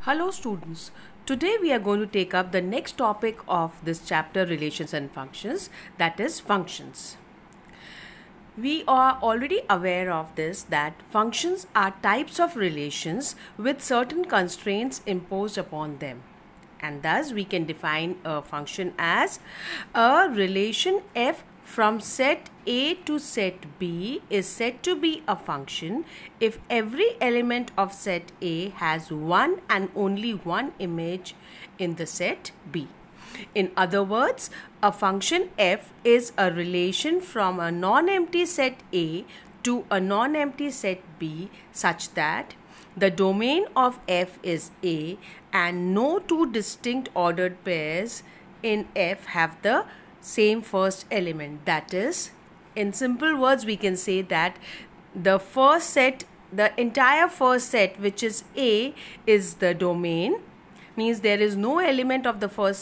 Hello students, today we are going to take up the next topic of this chapter, relations and functions, that is functions. We are already aware of this, that functions are types of relations with certain constraints imposed upon them, and thus we can define a function as a relation f from set A to set B is said to be a function if every element of set A has one and only one image in the set B. In other words, a function f is a relation from a non-empty set A to a non-empty set B such that the domain of f is A and no two distinct ordered pairs in f have the same first element. That is, in simple words, we can say that the entire first set, which is A, is the domain. Means there is no element of the first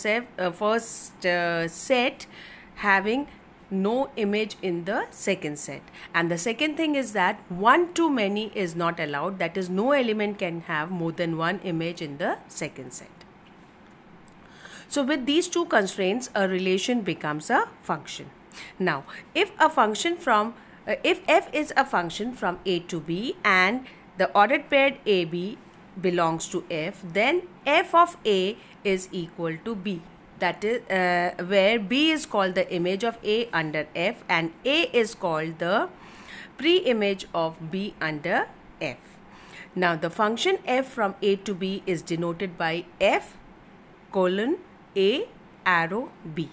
set having no image in the second set. And the second thing is that one to many is not allowed. That is, no element can have more than one image in the second set. So with these two constraints, a relation becomes a function. Now, if f is a function from A to B and the ordered pair AB belongs to f, then f of A is equal to B. That is where B is called the image of A under f and A is called the pre-image of B under f. Now, the function f from A to B is denoted by f colon A arrow B.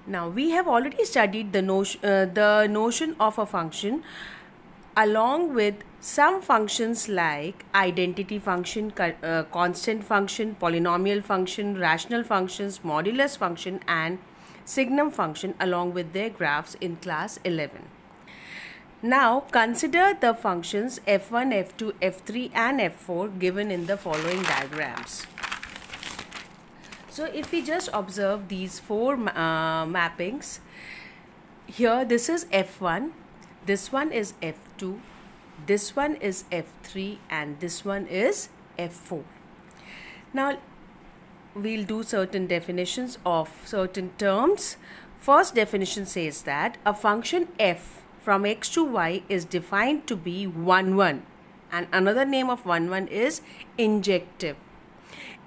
Now, we have already studied the notion of a function along with some functions like identity function, constant function, polynomial function, rational functions, modulus function and signum function along with their graphs in class 11. Now, consider the functions f1, f2, f3 and f4 given in the following diagrams. So, if we just observe these four mappings, here this is f1, this one is f2, this one is f3 and this one is f4. Now, we'll do certain definitions of certain terms. First definition says that a function f from x to y is defined to be 1, 1, and another name of 1, 1 is injective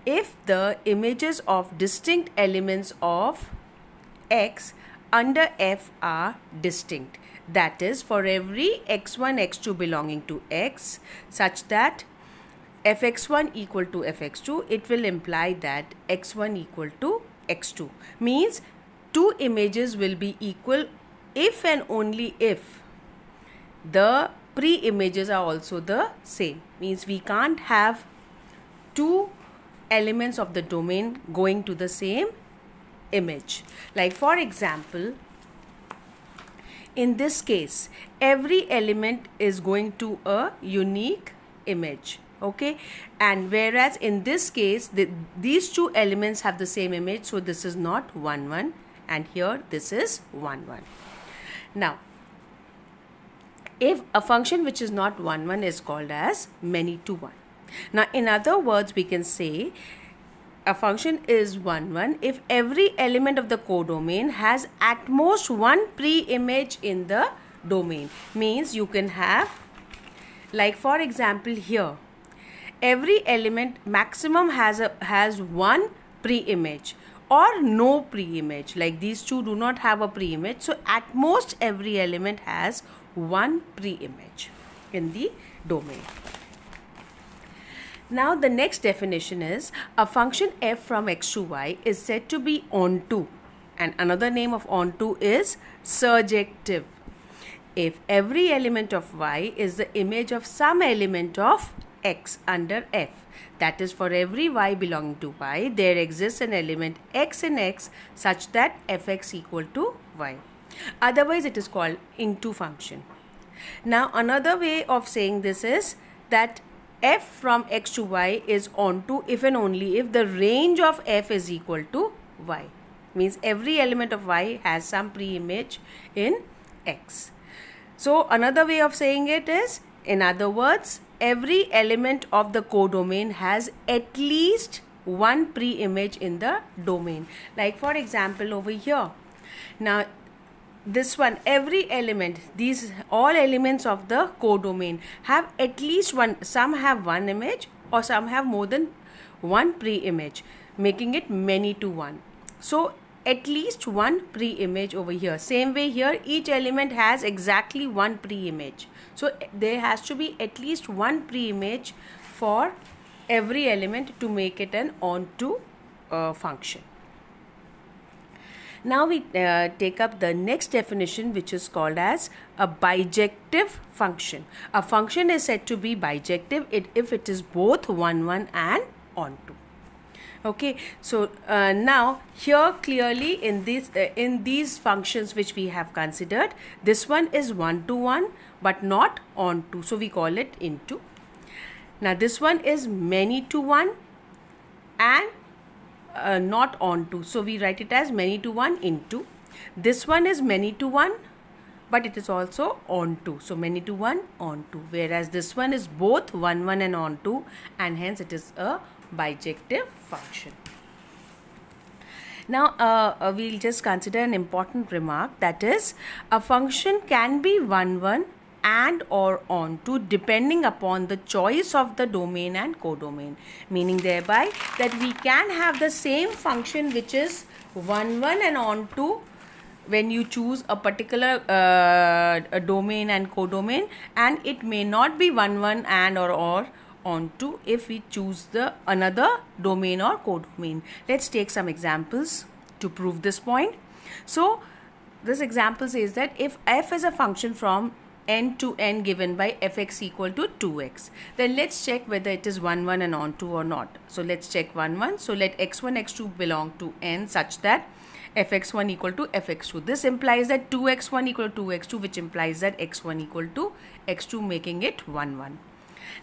if the images of distinct elements of x under f are distinct. That is, for every x1, x2 belonging to x such that fx1 equal to fx2, it will imply that x1 equal to x2. Means two images will be equal if and only if the pre-images are also the same. Means we can't have two elements of the domain going to the same image. Like, for example, in this case, every element is going to a unique image. Okay, and whereas in this case these two elements have the same image, so this is not 1, 1 and here this is 1, 1. Now, if a function which is not 1, 1 is called as many to 1. Now, in other words, we can say a function is 1, 1 if every element of the codomain has at most one pre-image in the domain. Means you can have, like for example here, every element maximum has one pre-image or no pre-image. Like these two do not have a pre-image, so at most every element has one pre-image in the domain. Now, the next definition is a function f from x to y is said to be onto, and another name of onto is surjective if every element of y is the image of some element of x under f. That is, for every y belonging to y, there exists an element x in x such that fx equal to y. Otherwise, it is called into function. Now, another way of saying this is that f from x to y is onto if and only if the range of f is equal to y. Means every element of y has some pre-image in x. So, another way of saying it is In other words, every element of the codomain has at least one pre-image in the domain. Like for example over here. Now this one, every element, these all elements of the codomain have at least one, some have one image or some have more than one pre-image, making it many to one. So at least one pre-image over here. Same way here, each element has exactly one pre-image. So there has to be at least one pre-image for every element to make it an onto function. Now we take up the next definition, which is called as a bijective function. A function is said to be bijective if it is both 1, 1 and onto. Okay, so now here clearly in these functions which we have considered, this one is 1 to 1 but not onto, so we call it into. Now this one is many to 1 and not onto, so we write it as many to 1 into. This one is many to 1 but it is also onto, so many to 1 onto, whereas this one is both 1, 1 and onto, and hence it is a bijective function. Now we'll just consider an important remark, that is a function can be 1, 1 and or onto depending upon the choice of the domain and codomain, meaning thereby that we can have the same function which is 1, 1 and onto when you choose a particular domain and codomain, and it may not be 1, 1 and or onto if we choose the another domain or codomain. Let's take some examples to prove this point. So this example says that if f is a function from n to n given by fx equal to 2x, then let's check whether it is 1, 1 and onto or not. So let's check 1, 1. So let x1, x2 belong to n such that fx1 equal to fx2. This implies that 2x1 equal to 2x2, which implies that x1 equal to x2, making it 1, 1.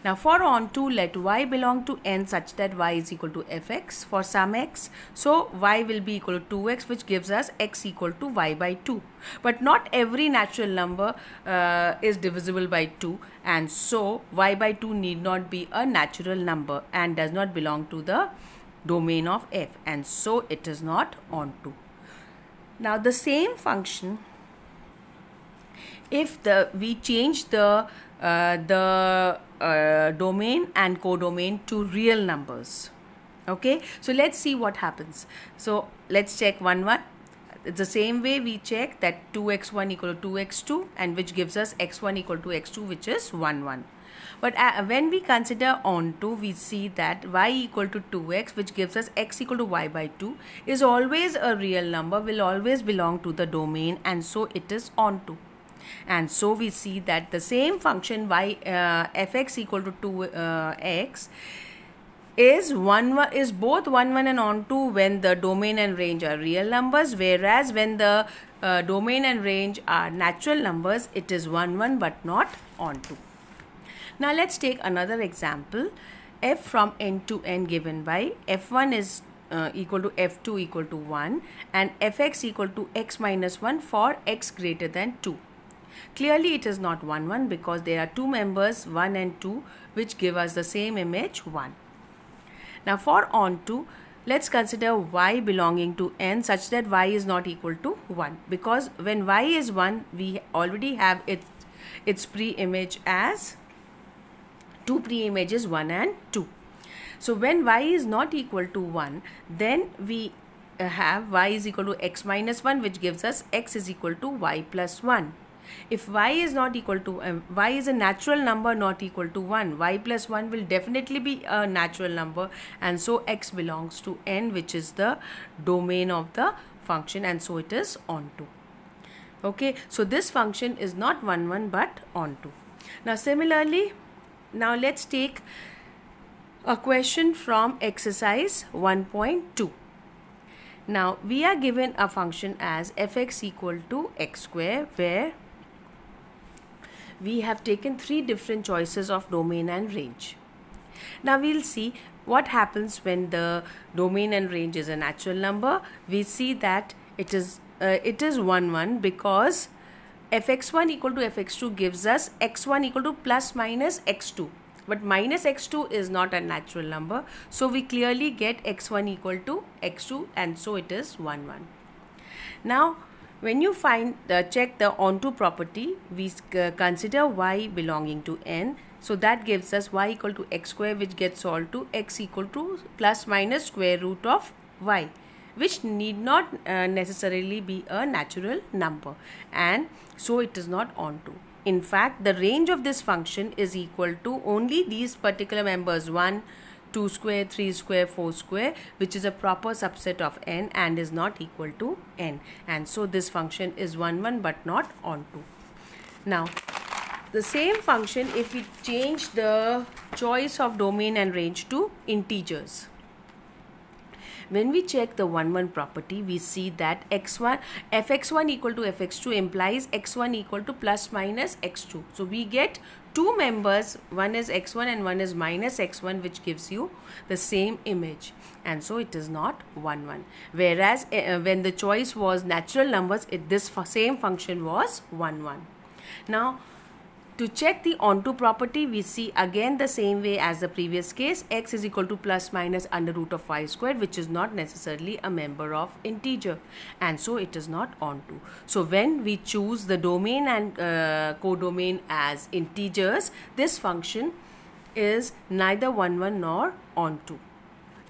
Now for onto, let y belong to n such that y is equal to fx for some x. So y will be equal to 2x, which gives us x equal to y by 2. But not every natural number is divisible by 2, and so y by 2 need not be a natural number and does not belong to the domain of f, and so it is not onto. Now the same function, if we change the domain and codomain to real numbers. Okay, so let's see what happens. So let's check 1, 1. It's the same way we check that 2x1 equal to 2x2, and which gives us x1 equal to x2, which is 1, 1. But when we consider onto, we see that y equal to 2x, which gives us x equal to y by 2, is always a real number, will always belong to the domain, and so it is onto. And so we see that the same function y fx equal to 2x is both 1, 1 and onto when the domain and range are real numbers, whereas when the domain and range are natural numbers, it is 1, 1 but not onto. Now let's take another example. F from n to n given by f1 is equal to f2 equal to 1 and fx equal to x minus 1 for x greater than 2. Clearly it is not 1, 1 because there are two members 1 and 2 which give us the same image 1. Now for onto, let's consider y belonging to n such that y is not equal to 1, because when y is 1 we already have its pre-image as two pre-images 1 and 2. So when y is not equal to 1, then we have y is equal to x minus 1, which gives us x is equal to y plus 1. If y is not equal to y is a natural number not equal to 1, y plus 1 will definitely be a natural number, and so x belongs to n, which is the domain of the function, and so it is onto. Okay, so this function is not 1, 1 but onto. Now similarly, now let's take a question from exercise 1.2. Now we are given a function as fx equal to x square, where we have taken three different choices of domain and range. Now we'll see what happens when the domain and range is a natural number. We see that it is 1, 1 because fx1 equal to fx2 gives us x1 equal to plus minus x2. But minus x2 is not a natural number. So we clearly get x1 equal to x2, and so it is 1, 1. Now, when you check the onto property, we consider y belonging to n. So that gives us y equal to x square, which gets solved to x equal to plus minus square root of y, which need not necessarily be a natural number, and so it is not onto. In fact, the range of this function is equal to only these particular members 1, 2 square, 3 square, 4 square, which is a proper subset of n and is not equal to n, and so this function is 1, 1 but not onto. Now, the same function, if we change the choice of domain and range to integers, when we check the 1, 1 property, we see that fx1 equal to fx2 implies x1 equal to plus minus x2. So we get two members, one is x1 and one is minus x1, which gives you the same image, and so it is not 1, 1. Whereas when the choice was natural numbers, this same function was 1, 1. Now, to check the onto property, we see again the same way as the previous case, x is equal to plus minus under root of y square, which is not necessarily a member of integer, and so it is not onto. So when we choose the domain and codomain as integers, this function is neither 1, 1 nor onto.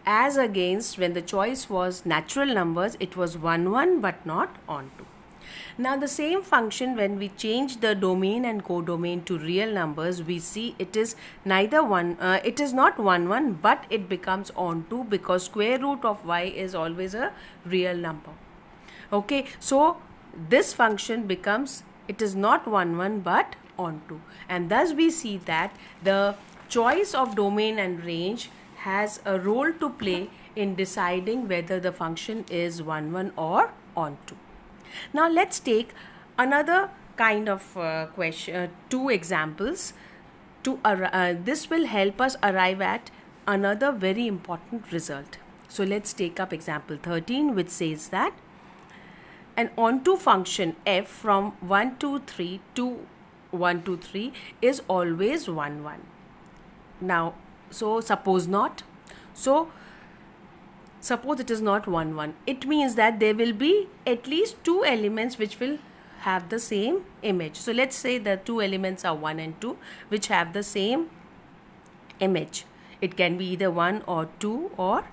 As against when the choice was natural numbers, it was 1, 1 but not onto. Now the same function, when we change the domain and codomain to real numbers, we see it is neither it is not 1, 1 but it becomes onto, because square root of y is always a real number. Okay, so this function becomes, it is not 1, 1 but onto, and thus we see that the choice of domain and range has a role to play in deciding whether the function is 1, 1 or onto. Now let's take another kind of question, two examples. This will help us arrive at another very important result. So let's take up example 13, which says that an onto function f from 1, 2, 3 to 1, 2, 3 is always 1, 1. Now, so suppose not. So suppose it is not 1, 1. It means that there will be at least two elements which will have the same image. So let's say the two elements are 1 and 2, which have the same image. It can be either 1 or 2 or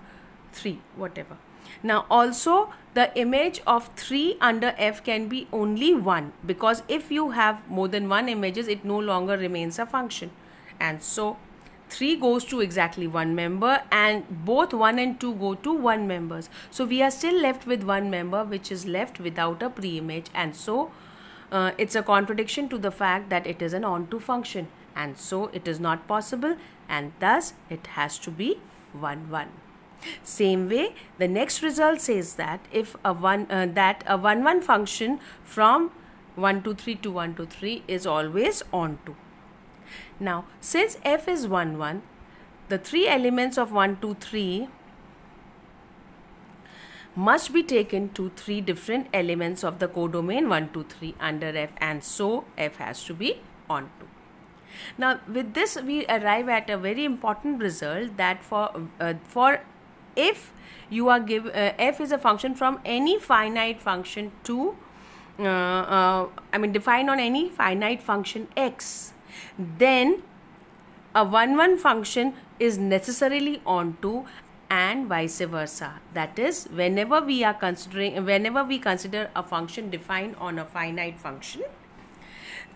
3, whatever. Now also the image of 3 under f can be only 1, because if you have more than one images, it no longer remains a function, and so 3 goes to exactly one member and both 1 and 2 go to 1 members. So we are still left with one member which is left without a pre-image, and so it's a contradiction to the fact that it is an onto function, and so it is not possible, and thus it has to be 1, 1. Same way, the next result says that if a 1 1 function from 1, 2, 3 to 1, 2, 3 is always onto. Now, since f is 1, 1, the three elements of 1, 2, 3 must be taken to three different elements of the codomain 1, 2, 3 under f, and so f has to be onto. Now, with this we arrive at a very important result, that for if you are f is a function from any finite function to defined on any finite function x, then a 1, 1 function is necessarily onto, and vice versa. That is, whenever we consider a function defined on a finite function,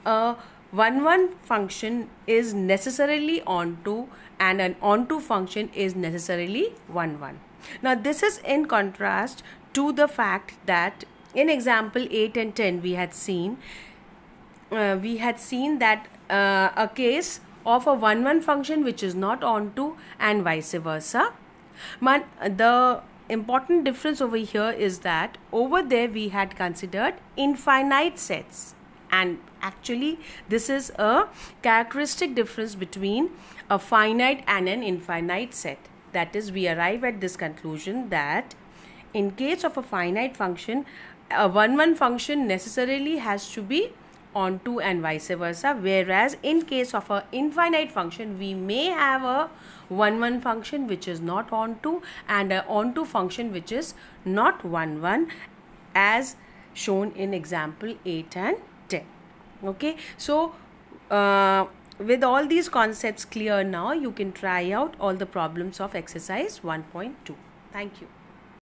a 1, 1 function is necessarily onto, and an onto function is necessarily 1, 1. Now this is in contrast to the fact that in example 8 and 10 we had seen that a case of a 1, 1 function which is not onto, and vice versa. But the important difference over here is that over there we had considered infinite sets, and actually this is a characteristic difference between a finite and an infinite set. That is, we arrive at this conclusion that in case of a finite function, a 1, 1 function necessarily has to be onto and vice versa, whereas in case of a infinite function we may have a 1 1 function which is not onto and a onto function which is not 1 1, as shown in example 8 and 10. Okay, so with all these concepts clear now, you can try out all the problems of exercise 1.2. Thank you.